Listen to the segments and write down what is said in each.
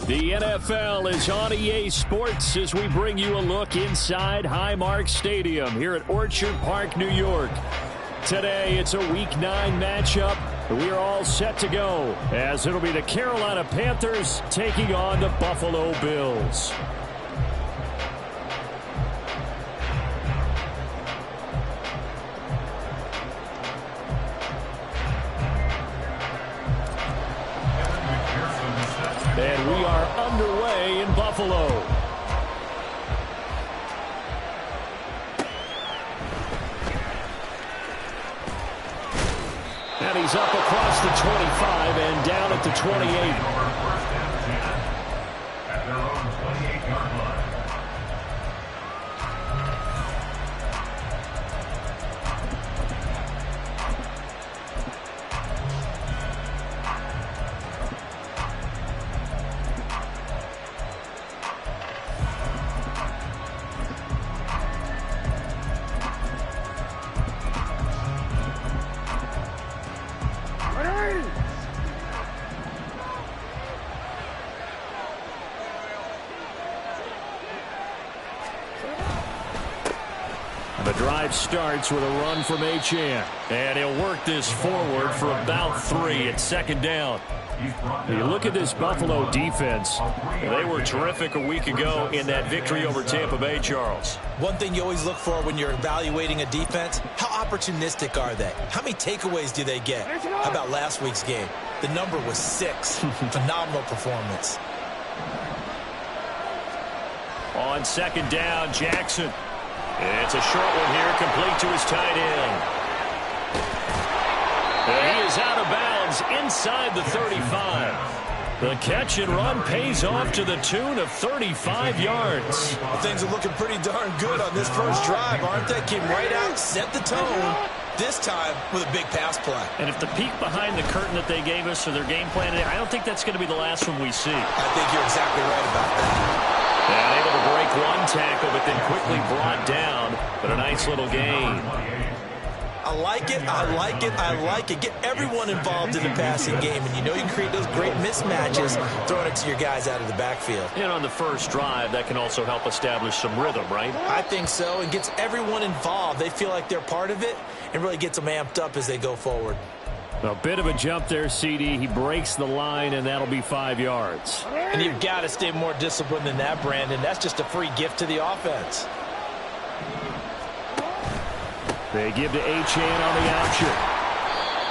The NFL is on EA Sports as we bring you a look inside Highmark Stadium here at Orchard Park, New York. Today, it's a Week 9 matchup. We are all set to go as it'll be the Carolina Panthers taking on the Buffalo Bills. And we are underway in Buffalo. And he's up across the 25 and down at the 28. At their own 28-yard line. The drive starts with a run from Achane. And he'll work this forward for about 3 at second down. You look at this Buffalo defense. They were terrific a week ago in that victory over Tampa Bay, Charles. One thing you always look for when you're evaluating a defense, how opportunistic are they? How many takeaways do they get? How about last week's game? The number was 6. Phenomenal performance. On second down, Jackson. It's a short one here, complete to his tight end. And he is out of bounds inside the 35. The catch and run pays off to the tune of 35 yards. Well, things are looking pretty darn good on this first drive, aren't they? Came right out, set the tone, this time with a big pass play. And if the peek behind the curtain that they gave us for their game plan, I don't think that's going to be the last one we see. I think you're exactly right about that. And able to break one tackle, but then quickly brought down. But a nice little gain. I like it, I like it, I like it. Get everyone involved in the passing game. And you know you create those great mismatches throwing it to your guys out of the backfield. And on the first drive, that can also help establish some rhythm, right? I think so, and gets everyone involved. They feel like they're part of it and really gets them amped up as they go forward. A bit of a jump there, CD. He breaks the line, and that'll be 5 yards. And you've got to stay more disciplined than that, Brandon. That's just a free gift to the offense. They give to Achane on the option.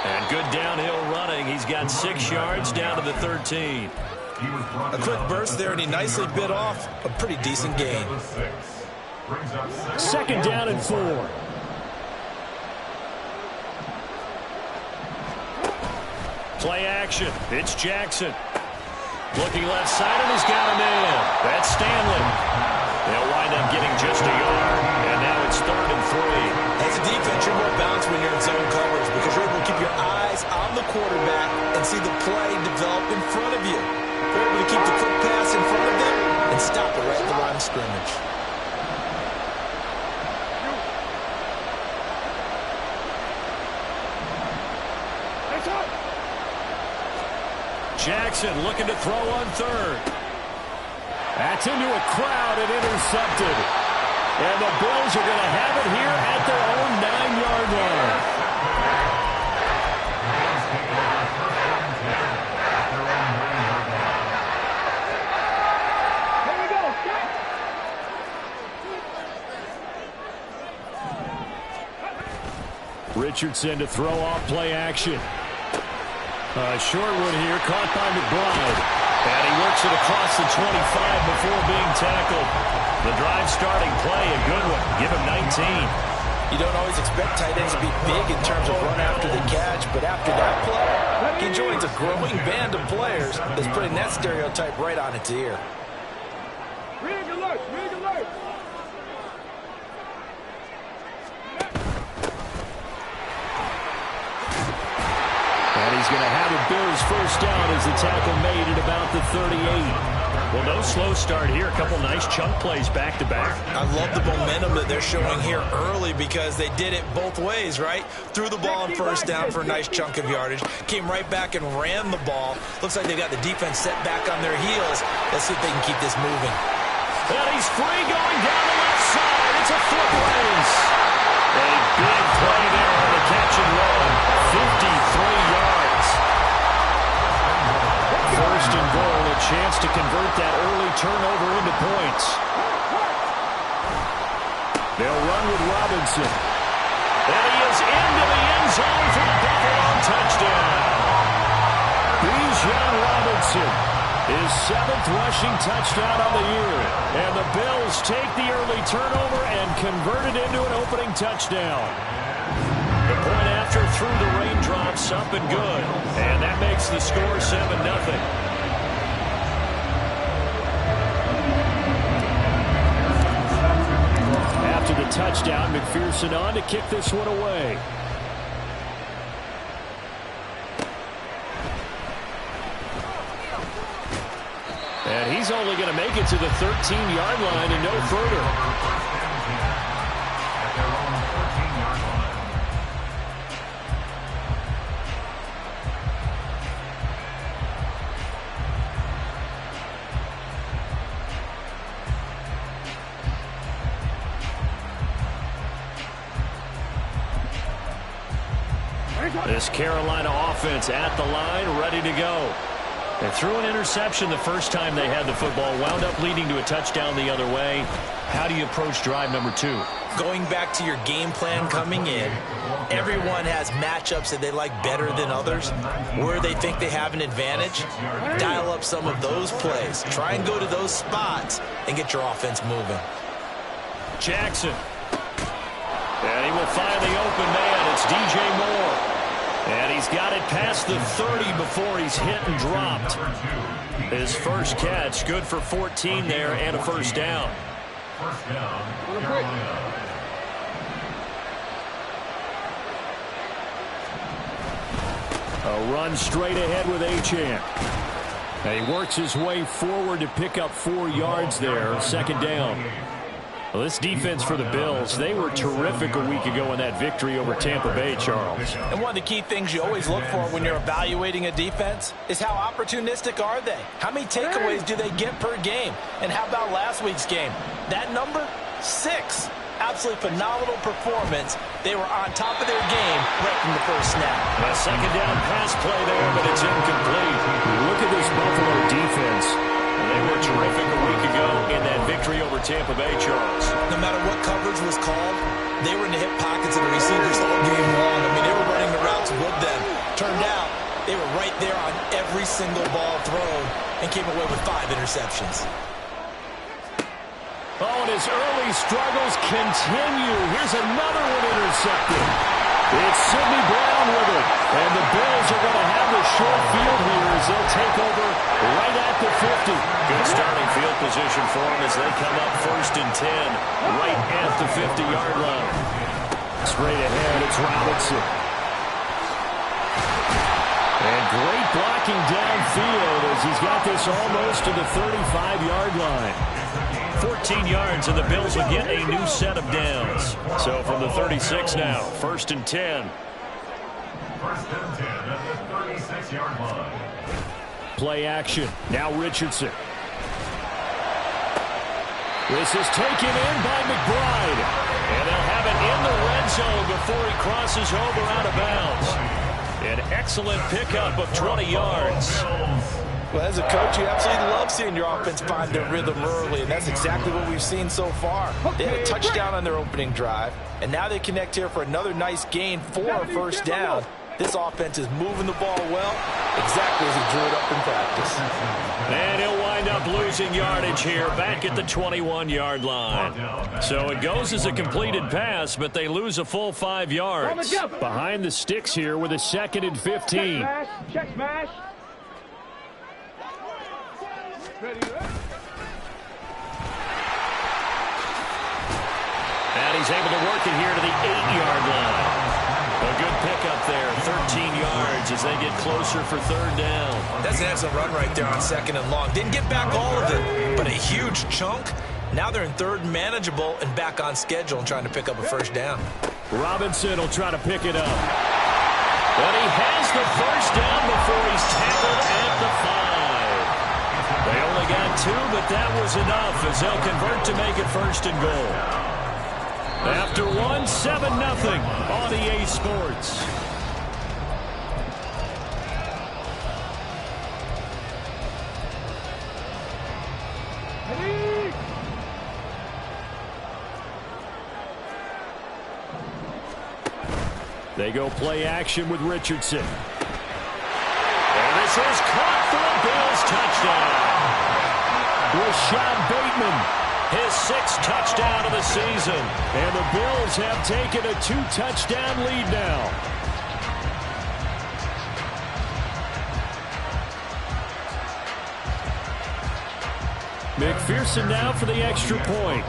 And good downhill running. He's got 6 yards down to the 13. A quick burst there, and he nicely bit off a pretty decent gain. Second down and 4. Play action. It's Jackson. Looking left side, and he's got a man. That's Stanley. They'll wind up getting just a yard, and now it's 3rd and 3. As a defense, you're more balanced when you're in zone coverage because you're able to keep your eyes on the quarterback and see the play develop in front of you. You're able to keep the quick pass in front of them and stop it right at the line of scrimmage. Jackson looking to throw on 3rd. That's into a crowd and intercepted. And the Bills are going to have it here at their own 9-yard line. Richardson to throw off play action. Short one here, caught by McBride. And he works it across the 25 before being tackled. The drive starting play, a good one. Give him 19. You don't always expect tight ends to be big in terms of run after the catch, but after that play, he joins a growing band of players that's putting that stereotype right on its ear. And he's going to have a Bills first down as the tackle made at about the 38. Well, no slow start here. A couple nice chunk plays back-to-back. I love the momentum that they're showing here early because they did it both ways, right? Threw the ball on first down for a nice chunk of yardage. Came right back and ran the ball. Looks like they got the defense set back on their heels. Let's see if they can keep this moving. And he's free going down the left side. It's a foot race. A big play there on the catch and run. 53 yards. First and goal, a chance to convert that early turnover into points. They'll run with Robinson. And he is into the end zone for the Buffalo touchdown. Bijan Robinson, his 7th rushing touchdown on the year. And the Bills take the early turnover and convert it into an opening touchdown. The point after through the raindrops, up and good. And that makes the score 7-0. After the touchdown, McPherson on to kick this one away. And he's only going to make it to the 13-yard line and no further. This Carolina offense at the line, ready to go. They threw an interception the first time they had the football, wound up leading to a touchdown the other way. How do you approach drive number 2? Going back to your game plan coming in, everyone has matchups that they like better than others. Where they think they have an advantage, dial up some of those plays. Try and go to those spots and get your offense moving. Jackson. And he will find the open man. It's DJ Moore. And he's got it past the 30 before he's hit and dropped. His first catch, good for 14 there and a first down. A run straight ahead with Achane. And he works his way forward to pick up 4 yards there, second down. Well, this defense for the Bills, they were terrific a week ago in that victory over Tampa Bay, Charles. And one of the key things you always look for when you're evaluating a defense is how opportunistic are they? How many takeaways do they get per game? And how about last week's game? That number? 6. Absolutely phenomenal performance. They were on top of their game right from the first snap. A second down pass play there, but it's incomplete. Look at this Buffalo defense. They were terrific a week ago in that victory over Tampa Bay, Charles. No matter what coverage was called, they were in the hip pockets of the receivers all game long. I mean, they were running the routes with them. Turned out they were right there on every single ball thrown and came away with 5 interceptions. Oh, and his early struggles continue. Here's another one intercepted. It's Sidney Brown with it. And the Bills are going to have the short field here as they'll take over right at the 50. Good starting field position for them as they come up first and 10 right at the 50-yard line. Straight ahead, it's Robinson. And great blocking downfield as he's got this almost to the 35-yard line. 14 yards, and the Bills will get a new set of downs. So from the 36 now, first and 10. First and 10 at the 36-yard line. Play action. Now Richardson. This is taken in by McBride. And they'll have it in the red zone before he crosses over out of bounds. An excellent pickup of 20 yards. Well, as a coach, you absolutely love seeing your offense find their rhythm early, and that's exactly what we've seen so far. They had a touchdown on their opening drive, and now they connect here for another nice gain for a first down. This offense is moving the ball well, exactly as he drew it up in practice. And he'll wind up losing yardage here back at the 21-yard line. So it goes as a completed pass, but they lose a full 5 yards. Behind the sticks here with a 2nd and 15. Check smash. And he's able to work it here to the 8-yard line. A good pickup there, 13 yards as they get closer for 3rd down. That's an excellent run right there on 2nd and long. Didn't get back all of it, but a huge chunk. Now they're in 3rd and manageable and back on schedule and trying to pick up a first down. Robinson will try to pick it up. But he has the first down before he's tackled at the 5. They only got 2, but that was enough as they'll convert to make it 1st and goal. After 1, 7-0 on EA Sports. They go play action with Richardson. And this is caught for a Bills touchdown. Rashad Bateman. His 6th touchdown of the season. And the Bills have taken a 2-touchdown lead now. McPherson now for the extra point.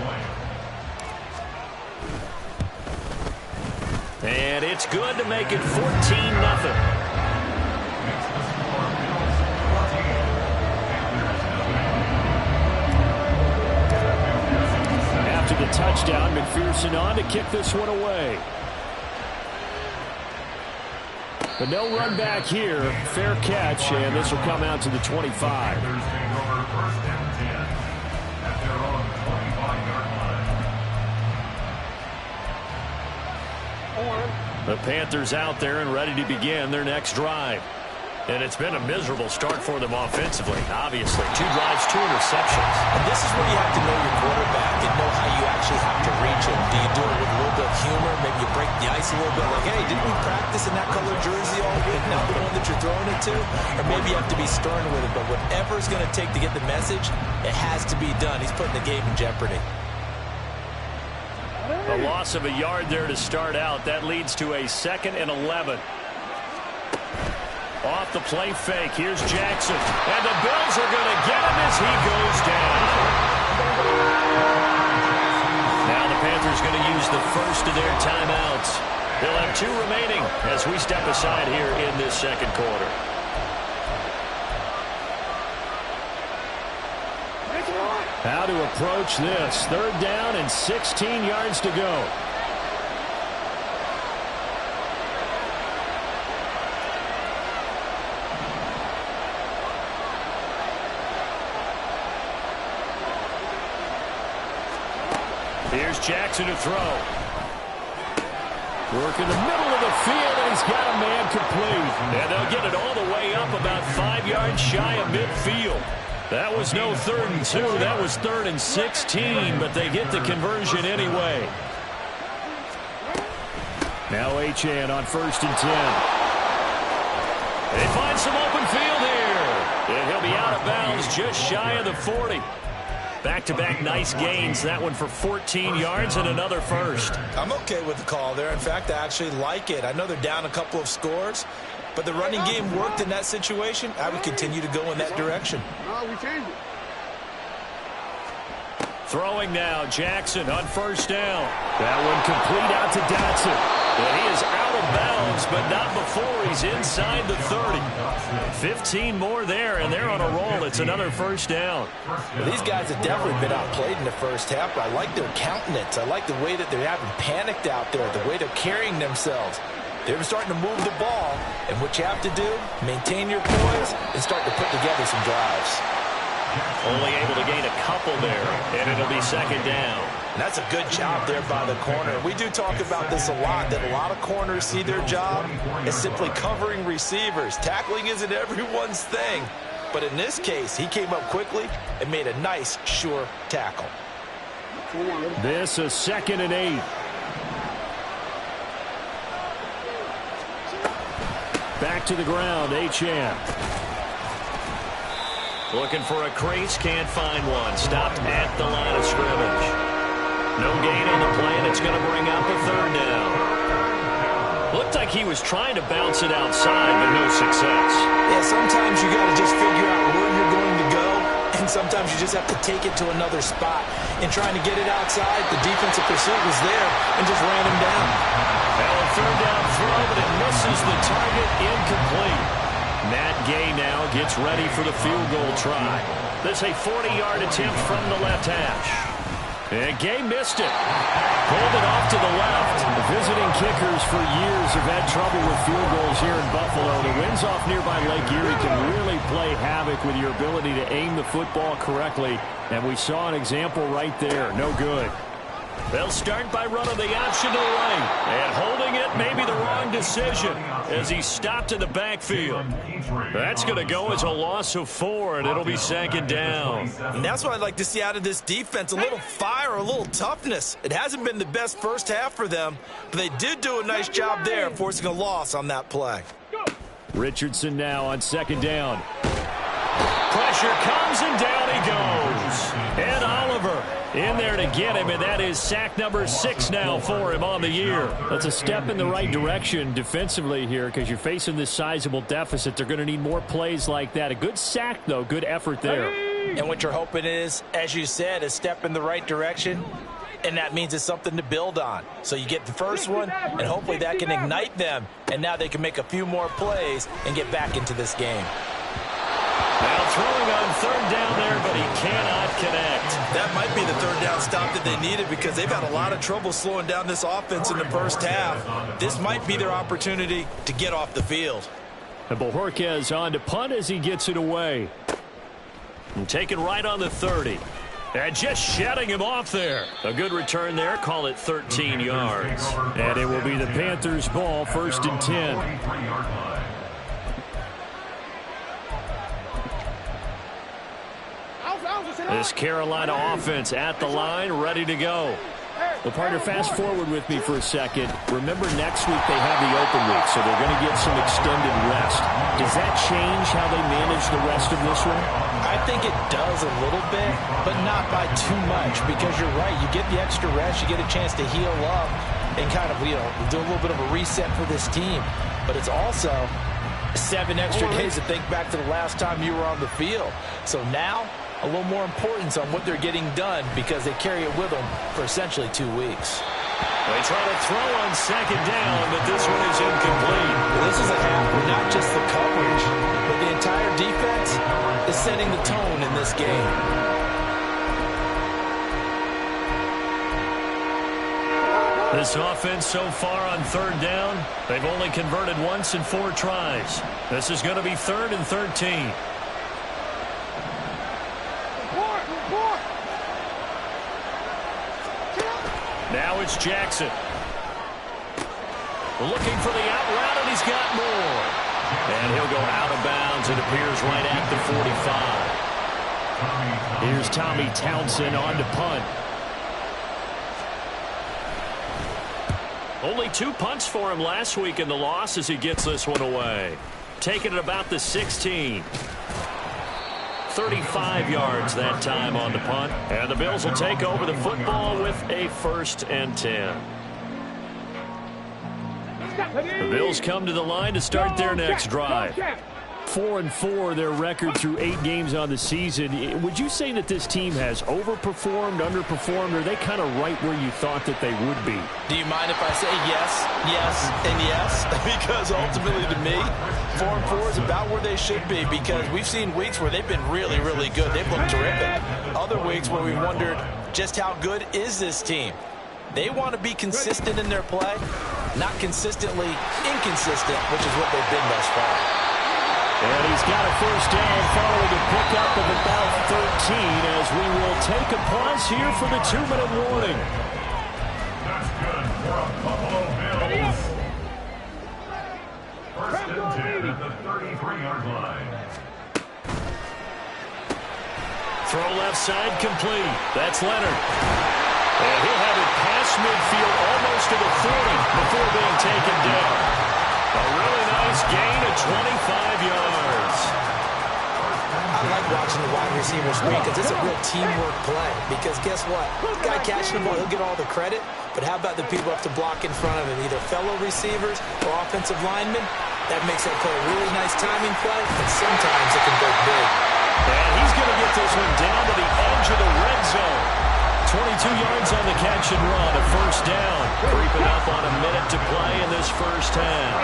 And it's good to make it 14-0. The touchdown, McPherson on to kick this one away. But no run back here. Fair catch, and this will come out to the 25. The Panthers out there and ready to begin their next drive. And it's been a miserable start for them offensively, obviously. 2 drives, 2 interceptions. And this is where you have to know your quarterback and know how you actually have to reach him. Do you do it with a little bit of humor? Maybe you break the ice a little bit. Like, hey, didn't we practice in that color jersey all week? Not the one that you're throwing it to? Or maybe you have to be stern with it. But whatever it's going to take to get the message, it has to be done. He's putting the game in jeopardy. A loss of a yard there to start out. That leads to a 2nd and 11. Off the play fake. Here's Jackson. And the Bills are going to get him as he goes down. Now the Panthers going to use the first of their timeouts. They'll have 2 remaining as we step aside here in this 2nd quarter. How to approach this. 3rd down and 16 yards to go. Here's Jackson to throw. Work in the middle of the field, and he's got a man complete. And they'll get it all the way up about 5 yards shy of midfield. That was no 3rd and 2. That was 3rd and 16, but they get the conversion anyway. Now Achane on 1st and 10. They find some open field here. And he'll be out of bounds just shy of the 40. Back-to-back nice gains. That one for 14 yards and another first. I'm okay with the call there. In fact, I actually like it. I know they're down a couple of scores, but the running game worked in that situation. I would continue to go in that direction. Throwing now, Jackson on 1st down. That one complete out to Dotson. And he is out of bounds, but not before he's inside the 30. 15 more there, and they're on a roll. It's another 1st down. Well, these guys have definitely been outplayed in the first half, but I like their countenance. I like the way that they're having panicked out there, the way they're carrying themselves. They're starting to move the ball, and what you have to do, maintain your poise and start to put together some drives. Only able to gain a couple there, and it'll be 2nd down. And that's a good job there by the corner. We do talk about this a lot, that a lot of corners see their job as simply covering receivers. Tackling isn't everyone's thing. But in this case, he came up quickly and made a nice, sure tackle. This is 2nd and 8. Back to the ground, Achane. Looking for a crease, can't find one. Stopped at the line of scrimmage. No gain on the play, and it's going to bring up a 3rd down. Looked like he was trying to bounce it outside, but no success. Yeah, sometimes you got to just figure out where you're going to go, and sometimes you just have to take it to another spot. In trying to get it outside, the defensive pursuit was there and just ran him down. Well, a 3rd down throw, but it misses the target, incomplete. Matt Gay now gets ready for the field goal try. This is a 40-yard attempt from the left hash. And Gay missed it. Pulled it off to the left. Visiting kickers for years have had trouble with field goals here in Buffalo. The winds off nearby Lake Erie can really play havoc with your ability to aim the football correctly. And we saw an example right there. No good. They'll start by running the option to the right. And holding it may be the wrong decision as he stopped in the backfield. That's going to go as a loss of 4, and it'll be 2nd down. And that's what I'd like to see out of this defense, a little fire, a little toughness. It hasn't been the best first half for them, but they did do a nice job there, forcing a loss on that play. Richardson now on 2nd down. Pressure comes, and down he goes. And Oliver in there to get him, and that is sack number 6 now for him on the year. That's a step in the right direction defensively here because you're facing this sizable deficit. They're going to need more plays like that. A good sack, though. Good effort there. And what you're hoping is, as you said, a step in the right direction, and that means it's something to build on. So you get the first one, and hopefully that can ignite them, and now they can make a few more plays and get back into this game. Now throwing on 3rd down there, but he cannot connect. That might be the 3rd down stop that they needed because they've had a lot of trouble slowing down this offense in the first half. This might be their opportunity to get off the field. And Bojorquez on to punt as he gets it away. And taken right on the 30. And just shutting him off there. A good return there. Call it 13 yards. And it will be the Panthers' ball, 1st and 10. This Carolina offense at the line, ready to go. Well, partner, fast forward with me for a second. Remember, next week they have the open week, so they're going to get some extended rest. Does that change how they manage the rest of this one? I think it does a little bit, but not by too much, because you're right. You get the extra rest, you get a chance to heal up and kind of, do a little bit of a reset for this team. But it's also 7 extra days to think back to the last time you were on the field. So now, a little more importance on what they're getting done because they carry it with them for essentially 2 weeks. They try to throw on 2nd down, but this one is incomplete. Well, this is a half where not just the coverage, but the entire defense is setting the tone in this game. This offense so far on 3rd down, they've only converted once in 4 tries. This is going to be 3rd and 13. Now it's Jackson. Looking for the out route, and he's got more. And he'll go out of bounds. It appears right at the 45. Here's Tommy Townsend on to punt. Only 2 punts for him last week in the loss as he gets this one away. Taking it about the 16. 35 yards that time on the punt. And the Bills will take over the football with a 1st and 10. The Bills come to the line to start their next drive. 4-4 their record through 8 games on the season. Would you say that this team has overperformed, underperformed, or are they kind of right where you thought that they would be? Do you mind if I say yes, yes, and yes? Because ultimately to me, 4-4 is about where they should be because we've seen weeks where they've been really, really good. They've looked terrific. Other weeks where we wondered just how good is this team. They want to be consistent in their play, not consistently inconsistent, which is what they've been thus far. And he's got a 1st down following a pickup of about 13 as we will take a pause here for the 2-minute warning. That's good for a Buffalo Bills. 1st and 10 at the 33-yard line. Throw left side complete. That's Leonard. And he'll have it past midfield almost to the 40 before being taken down. A really nice gain of 25 yards. I like watching the wide receiver screen because it's a real teamwork play. Because guess what? The guy catching the ball, he'll get all the credit. But how about the people up to block in front of him, either fellow receivers or offensive linemen? That makes that play a really nice timing play, and sometimes it can go big. And he's going to get this one down to the edge of the red zone. 22 yards on the catch and run, a first down. Creeping up on a minute to play in this first half.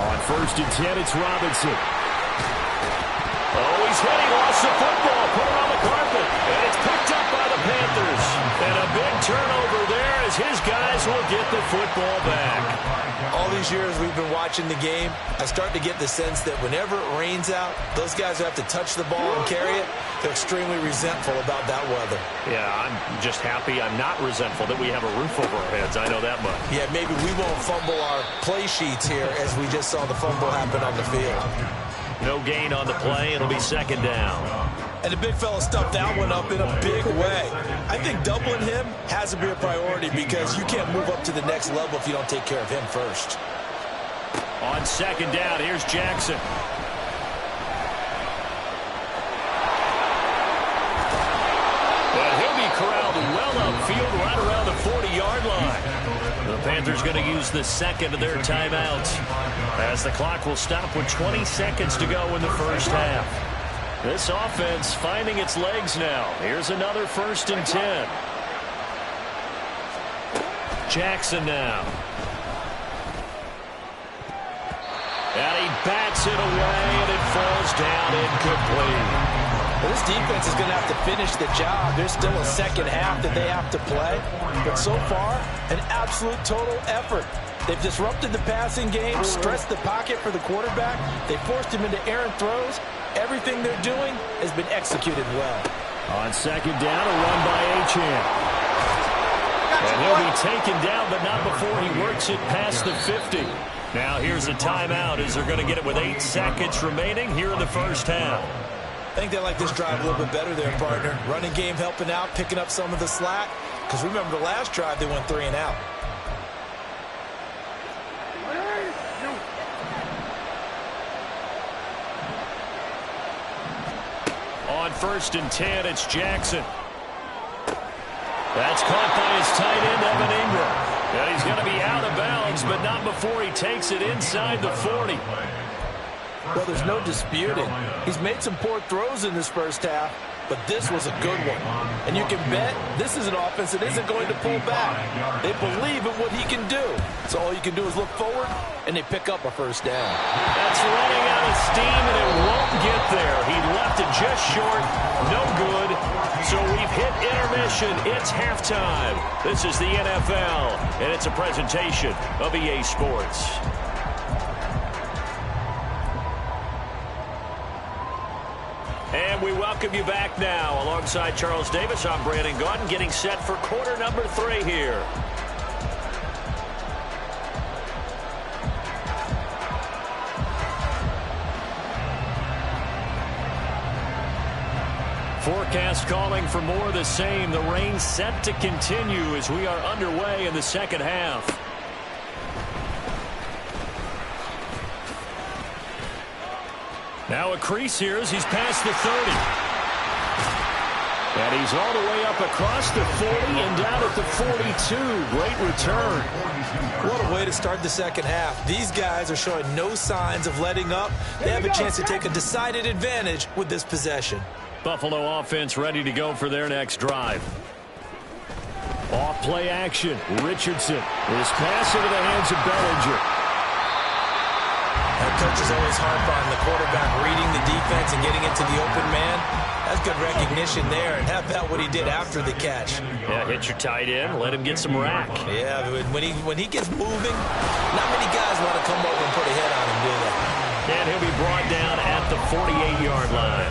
On 1st and 10, it's Robinson. Oh, he's hit. He lost the football. Put it on the carpet. And it's picked up by the Panthers. And a big turnover there as his guys will get the football back. All these years we've been watching the game, I start to get the sense that whenever it rains out, those guys who have to touch the ball and carry it, they're extremely resentful about that weather. Yeah, I'm just happy I'm not resentful that we have a roof over our heads. I know that much. Yeah, maybe we won't fumble our play sheets here as we just saw the fumble happen on the field. No gain on the play. It'll be second down. And the big fella stuffed that one up in a big way. I think doubling him has to be a priority because you can't move up to the next level if you don't take care of him first. On second down, here's Jackson. But he'll be corralled well upfield right around the 40-yard line. The Panthers going to use the second of their timeouts as the clock will stop with 20 seconds to go in the first half. This offense finding its legs now. Here's another 1st and 10. Jackson now. And he bats it away, and it falls down incomplete. Well, this defense is going to have to finish the job. There's still a second half that they have to play. But so far, an absolute total effort. They've disrupted the passing game, stressed the pocket for the quarterback. They forced him into errant throws. Everything they're doing has been executed well. On second down, a run by Achane. And he'll be taken down, but not before he works it past the 50. Now here's a timeout as they're going to get it with 8 seconds remaining here in the first half. I think they like this drive a little bit better there, partner. Running game helping out, picking up some of the slack. Because remember the last drive, they went 3 and out. On 1st and 10, it's Jackson. That's caught by his tight end, Evan Ingram. And he's going to be out of bounds, but not before he takes it inside the 40. Well, there's no disputing. He's made some poor throws in this first half, but this was a good one. And you can bet this is an offense that isn't going to pull back. They believe in what he can do. So all you can do is look forward, and they pick up a first down. That's running out of steam, and it won't get there. He left it just short. No good. So we've hit intermission. It's halftime. This is the NFL, and it's a presentation of EA Sports. And we welcome you back now. Alongside Charles Davis, I'm Brandon Gaudin, getting set for quarter number 3 here. Forecast calling for more of the same. The rain set to continue as we are underway in the second half. Now a crease here as he's past the 30. And he's all the way up across the 40 and down at the 42. Great return. What a way to start the second half. These guys are showing no signs of letting up. They have a chance to take a decided advantage with this possession. Buffalo offense ready to go for their next drive. Off play action. Richardson is pass into the hands of Bellinger. That coach is always harp on the quarterback reading the defense and getting into the open man. That's good recognition there. And how about what he did after the catch? Yeah, hit your tight end. Let him get some rack. Yeah, when he gets moving, not many guys want to come over and put a hit on him, do they? And he'll be brought down at the 48-yard line.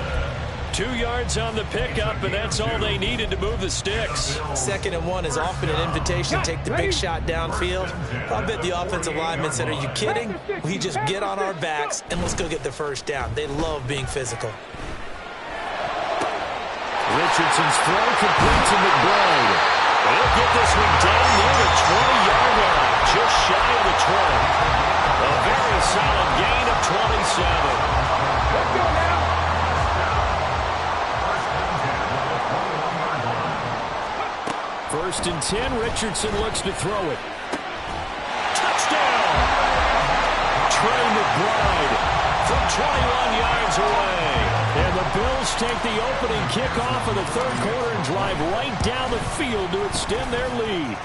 2 2 yards on the pickup, and that's all they needed to move the sticks. 2nd and 1 is often an invitation to take the big shot downfield. I bet the offensive lineman said, are you kidding? We just get on our backs and let's go get the first down. They love being physical. Richardson's throw completes to McBride. They'll get this one down near the 20-yard line, just shy of the 20. A very solid gain of 27. Let's go now. First and 10, Richardson looks to throw it. Touchdown! Trey McBride from 21 yards away. And the Bills take the opening kickoff of the 3rd quarter and drive right down the field to extend their lead.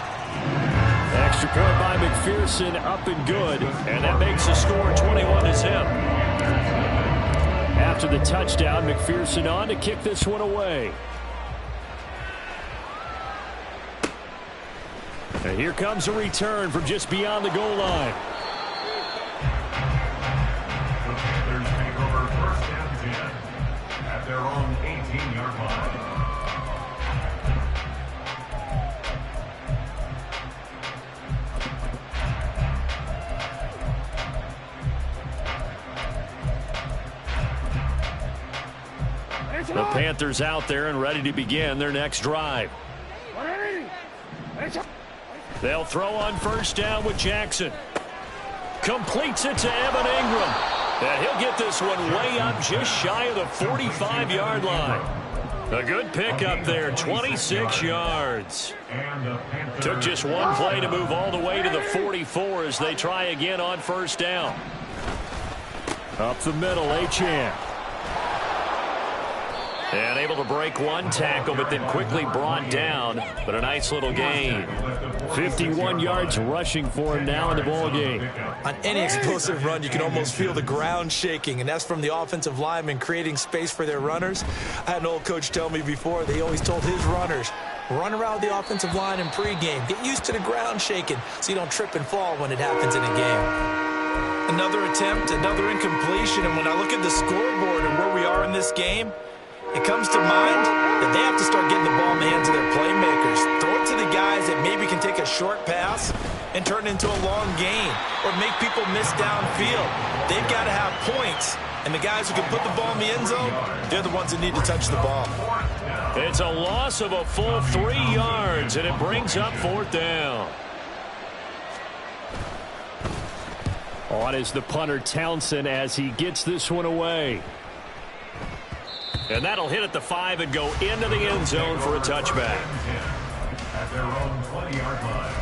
Extra point by McPherson, up and good. And that makes the score 21-0. After the touchdown, McPherson on to kick this one away. And here comes a return from just beyond the goal line. The Panthers take over 1st and 10 at their own 18-yard line. The Panthers out there and ready to begin their next drive. They'll throw on 1st down with Jackson. Completes it to Evan Ingram. And he'll get this one way up just shy of the 45-yard line. A good pickup there, 26 yards. Took just one play to move all the way to the 44 as they try again on 1st down. Up the middle, Achane. And able to break one tackle, but then quickly brought down. But a nice little gain. 51 yards rushing for him now in the ball game. On any explosive run, you can almost feel the ground shaking, and that's from the offensive linemen creating space for their runners. I had an old coach tell me before, they always told his runners, run around the offensive line in pregame. Get used to the ground shaking so you don't trip and fall when it happens in a game. Another attempt, another incompletion, and when I look at the scoreboard and where we are in this game, it comes to mind that they have to start getting the ball in the hands of their playmakers. Throw it to the guys that maybe can take a short pass and turn it into a long gain or make people miss downfield. They've got to have points, and the guys who can put the ball in the end zone, they're the ones that need to touch the ball. It's a loss of a full 3 yards, and it brings up 4th down. On is the punter Townsend as he gets this one away. And that'll hit at the 5 and go into the end zone for a touchback. At their own 20-yard line.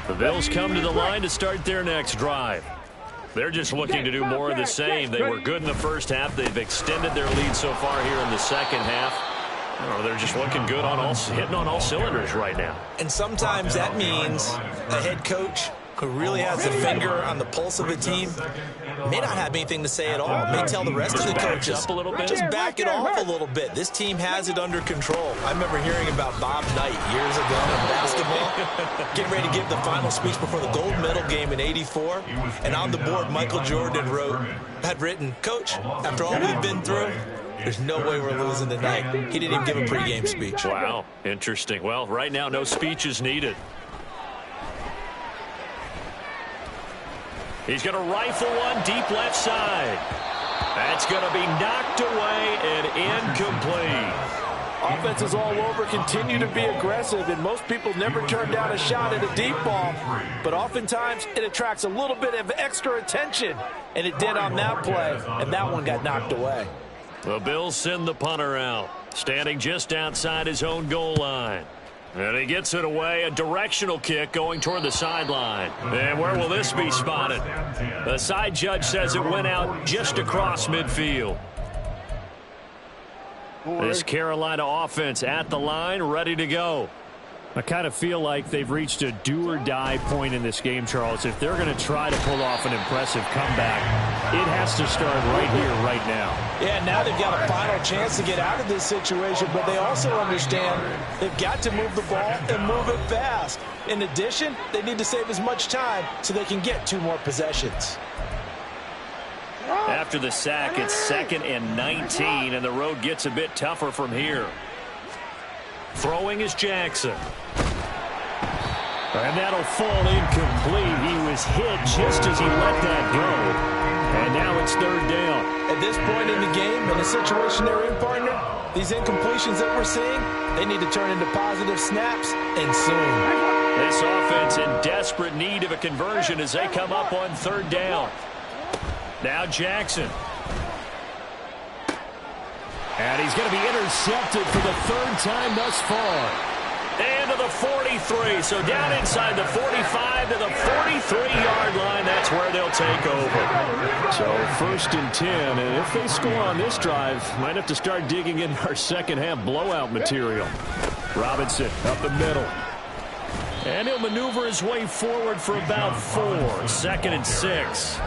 The Bills come to the line to start their next drive. They're just looking to do more of the same. They were good in the 1st half. They've extended their lead so far here in the 2nd half. I don't know, they're just looking good hitting on all cylinders right now. And sometimes that means a head coach who really has a finger on the pulse of a team may not have anything to say at all. May tell the rest of the coaches, just back it off a little bit. This team has it under control. I remember hearing about Bob Knight years ago in basketball, getting ready to give the final speech before the gold medal game in '84. And on the board, Michael Jordan had written, Coach, after all we've been through, there's no way we're losing tonight. He didn't even give a pregame speech. Wow, interesting. Well, right now, no speech is needed. He's going to rifle one deep left side. That's going to be knocked away and incomplete. Offenses all over continue to be aggressive, and most people never turn down a shot at a deep ball. But oftentimes, it attracts a little bit of extra attention, and it did on that play, and that one got knocked away. The Bills send the punter out, standing just outside his own goal line. And he gets it away, a directional kick going toward the sideline. And where will this be spotted? The side judge says it went out just across midfield. This Carolina offense at the line, ready to go. I kind of feel like they've reached a do-or-die point in this game, Charles. If they're going to try to pull off an impressive comeback, it has to start right here, right now. Yeah, now they've got a final chance to get out of this situation, but they also understand they've got to move the ball and move it fast. In addition, they need to save as much time so they can get 2 more possessions. After the sack, it's 2nd and 19, and the road gets a bit tougher from here. Throwing is Jackson. And that'll fall incomplete. He was hit just as he let that go. And now it's 3rd down. At this point in the game, in the situation they're in, partner, these incompletions that we're seeing, they need to turn into positive snaps, and soon. This offense in desperate need of a conversion as they come up on 3rd down. Now Jackson. And he's going to be intercepted for the 3rd time thus far. And to the 43. So down inside the 45 to the 43-yard line. That's where they'll take over. So 1st and 10. And if they score on this drive, might have to start digging in our second-half blowout material. Robinson up the middle. And he'll maneuver his way forward for about 4. 2nd and 6.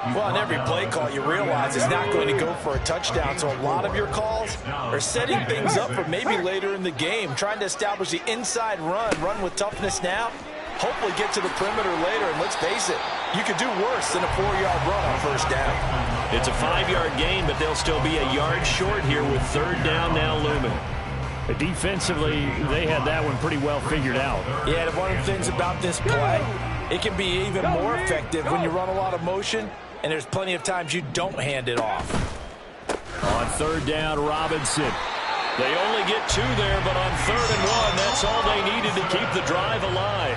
Well, on every play call, you realize it's not going to go for a touchdown. So a lot of your calls are setting things up for maybe later in the game, trying to establish the inside run with toughness now, hopefully get to the perimeter later. And let's face it, you could do worse than a 4-yard run on 1st down. It's a 5-yard gain, but they'll still be a yard short here with 3rd down now looming. Defensively, they had that one pretty well figured out. Yeah, one of the things about this play, it can be even more effective when you run a lot of motion, and there's plenty of times you don't hand it off. On 3rd down, Robinson. They only get 2 there, but on 3rd and 1, that's all they needed to keep the drive alive.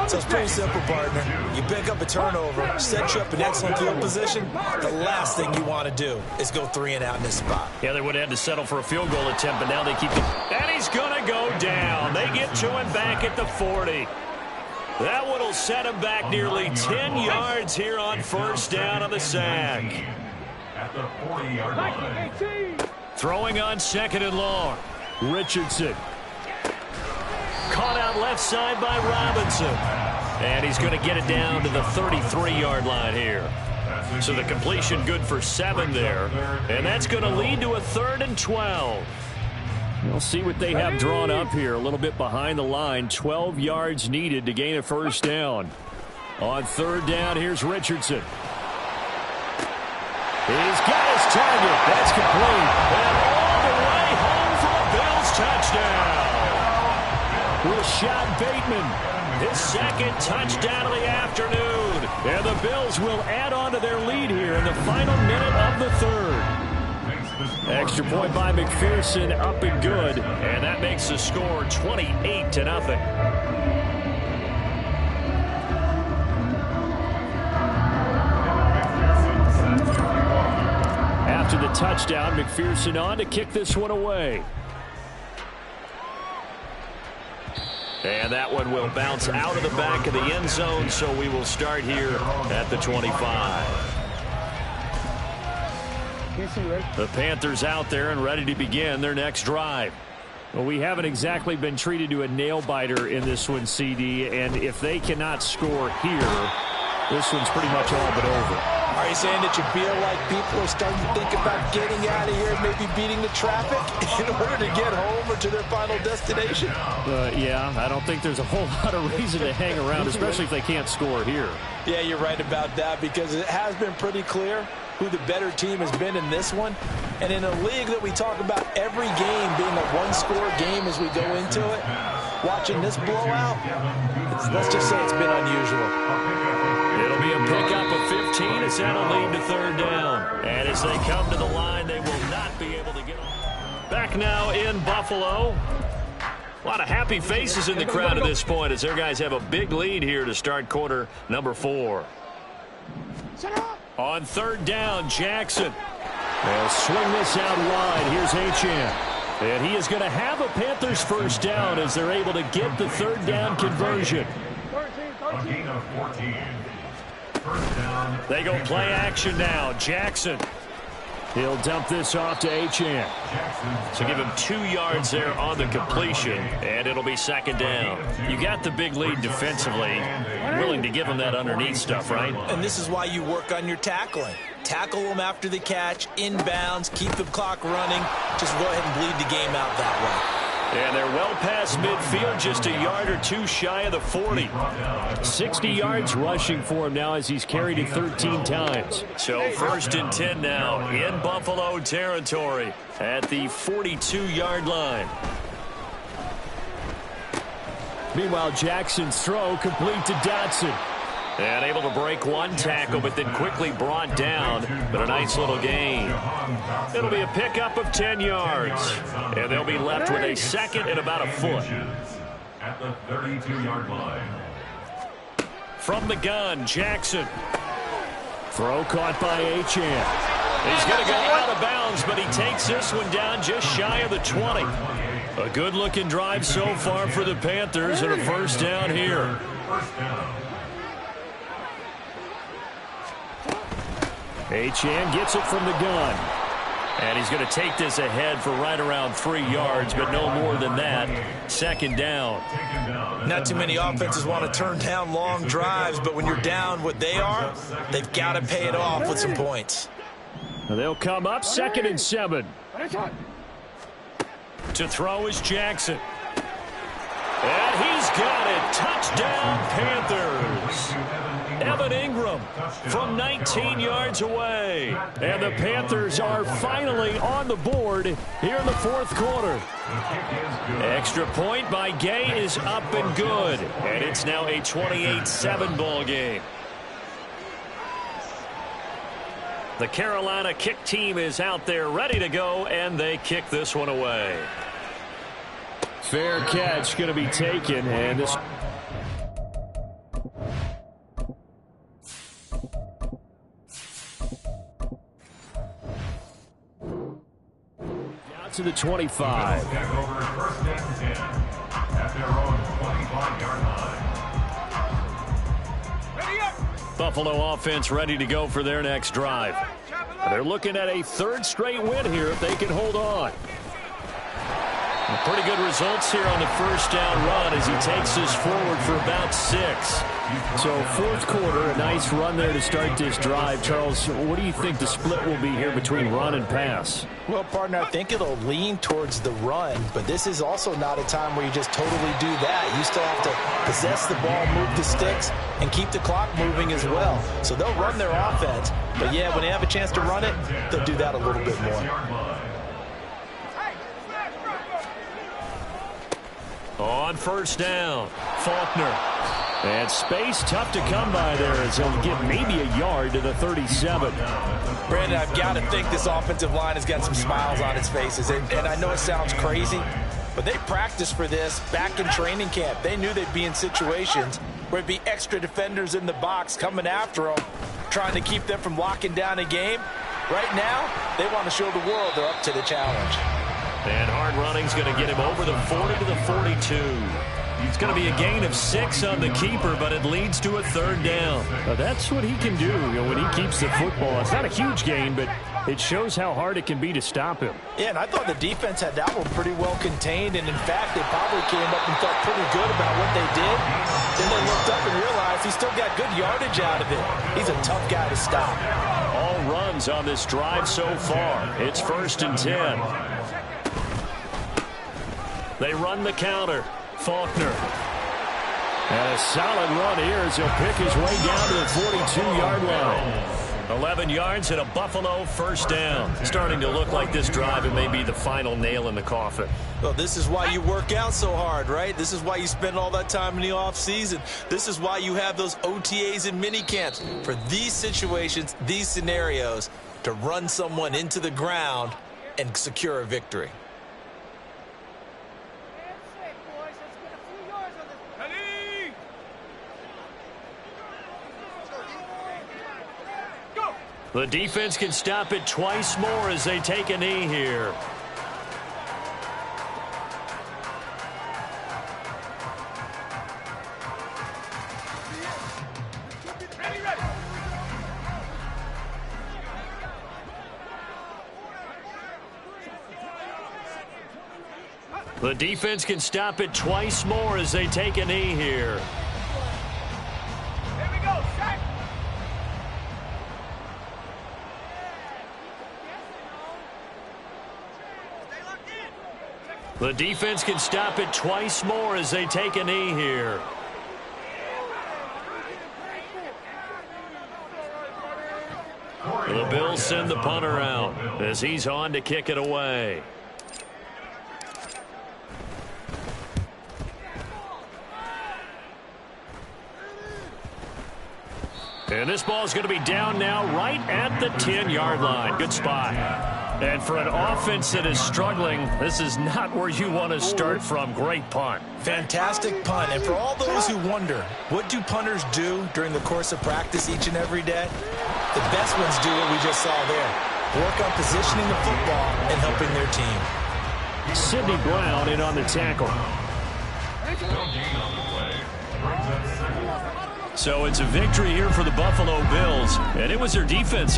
So it's pretty simple, partner. You pick up a turnover, set you up in excellent field position. The last thing you want to do is go 3 and out in this spot. Yeah, they would have had to settle for a field goal attempt, but now they keep it. And he's going to go down. They get to him back at the 40. That one will set him back nearly 10 yards here on 1st down on the sack. At the 40-yard line. Throwing on 2nd and long. Richardson. Caught out left side by Robinson. And he's going to get it down to the 33-yard line here. So the completion good for 7 there. And that's going to lead to a 3rd and 12. We'll see what they have drawn up here. A little bit behind the line. 12 yards needed to gain a 1st down. On 3rd down, here's Richardson. He's got his target. That's complete. And all the way home for a Bills touchdown. Rashad Bateman, his 2nd touchdown of the afternoon. And the Bills will add on to their lead here in the final minute of the 3rd. Extra point by McPherson, up and good. And that makes the score 28-0. After the touchdown, McPherson on to kick this one away. And that one will bounce out of the back of the end zone, so we will start here at the 25. The Panthers out there and ready to begin their next drive. Well, we haven't exactly been treated to a nail-biter in this one, CD, and if they cannot score here, this one's pretty much all but over. Are you saying that you feel like people are starting to think about getting out of here and maybe beating the traffic in order to get home or to their final destination? Yeah, I don't think there's a whole lot of reason to hang around, especially if they can't score here. Yeah, you're right about that, because it has been pretty clear who the better team has been in this one. And in a league that we talk about every game being a one-score game as we go into it, watching this blowout, let's just say it's been unusual. It'll be a pickup of 15 as that'll lead to 3rd down. And as they come to the line, they will not be able to get on. Back now in Buffalo. A lot of happy faces in the crowd at this point as their guys have a big lead here to start quarter number 4. On 3rd down, Jackson. They'll swing this out wide. Here's Achane. And he is going to have a Panthers 1st down as they're able to get the 3rd down conversion. A gain of 14. 1st down. They go play action now. Jackson. He'll dump this off to Achane. So give him 2 yards there on the completion, and it'll be 2nd down. You got the big lead defensively. Willing to give him that underneath stuff, right? And this is why you work on your tackling. Tackle them after the catch, inbounds, keep the clock running. Just go ahead and bleed the game out that way. And they're well past midfield, just a yard or two shy of the 40. 60 yards rushing for him now as he's carried it 13 times. So 1st and 10 now in Buffalo territory at the 42-yard line. Meanwhile, Jackson's throw complete to Dotson. And able to break one tackle, but then quickly brought down. But a nice little gain. It'll be a pickup of 10 yards. And they'll be left with a 2nd and about a foot. At the 32-yard line. From the gun, Jackson. Throw caught by Achane. He's going to go out of bounds, but he takes this one down just shy of the 20. A good-looking drive so far for the Panthers and a 1st down here. Achane gets it from the gun. And he's going to take this ahead for right around 3 yards, but no more than that. 2nd down. Not too many offenses want to turn down long drives, but when you're down what they are, they've got to pay it off with some points. They'll come up 2nd and 7. To throw is Jackson. And he's got it. Touchdown, Panthers. Evan Ingram from 19 yards away. And the Panthers are finally on the board here in the 4th quarter. Extra point by Gay is up and good. And it's now a 28-7 ball game. The Carolina kick team is out there ready to go, and they kick this one away. Fair catch going to be taken, and this... Down to the 25. Over 1st and 10 at their own 25-yard line. Buffalo offense ready to go for their next drive. They're looking at a 3rd straight win here if they can hold on. Pretty good results here on the 1st down run as he takes this forward for about 6. So 4th quarter, a nice run there to start this drive. Charles, what do you think the split will be here between run and pass? Well, partner, I think it'll lean towards the run, but this is also not a time where you just totally do that. You still have to possess the ball, move the sticks, and keep the clock moving as well. So they'll run their offense, but yeah, when they have a chance to run it, they'll do that a little bit more. On 1st down, Faulkner. And space tough to come by there as he'll get maybe a yard to the 37. Brandon, I've got to think this offensive line has got some smiles on its faces. And I know it sounds crazy, but they practiced for this back in training camp. They knew they'd be in situations where it'd be extra defenders in the box coming after them, trying to keep them from locking down a game. Right now, they want to show the world they're up to the challenge. And hard running's going to get him over the 40 to the 42. It's going to be a gain of 6 on the keeper, but it leads to a 3rd down. Now that's what he can do, when he keeps the football. It's not a huge gain, but it shows how hard it can be to stop him. Yeah, and I thought the defense had that one pretty well contained, and in fact, they probably came up and felt pretty good about what they did. Then they looked up and realized he still got good yardage out of it. He's a tough guy to stop. All runs on this drive so far. It's 1st and 10. They run the counter. Faulkner. And a solid run here as he'll pick his way down to the 42-yard line. 11 yards and a Buffalo 1st down. Starting to look like this drive, it may be the final nail in the coffin. Well, this is why you work out so hard, right? This is why you spend all that time in the offseason. This is why you have those OTAs and mini camps. For these situations, these scenarios, to run someone into the ground and secure a victory. The defense can stop it twice more as they take a knee here. The defense can stop it twice more as they take a knee here. The defense can stop it twice more as they take a knee here. The Bills send the punter out as he's on to kick it away. And this ball is going to be down now right at the 10-yard line. Good spot. And for an offense that is struggling, this is not where you want to start from. Great punt. Fantastic punt. And for all those who wonder, what do punters do during the course of practice each and every day? The best ones do what we just saw there. Work on positioning the football and helping their team. Sidney Brown in on the tackle. So it's a victory here for the Buffalo Bills, and it was their defense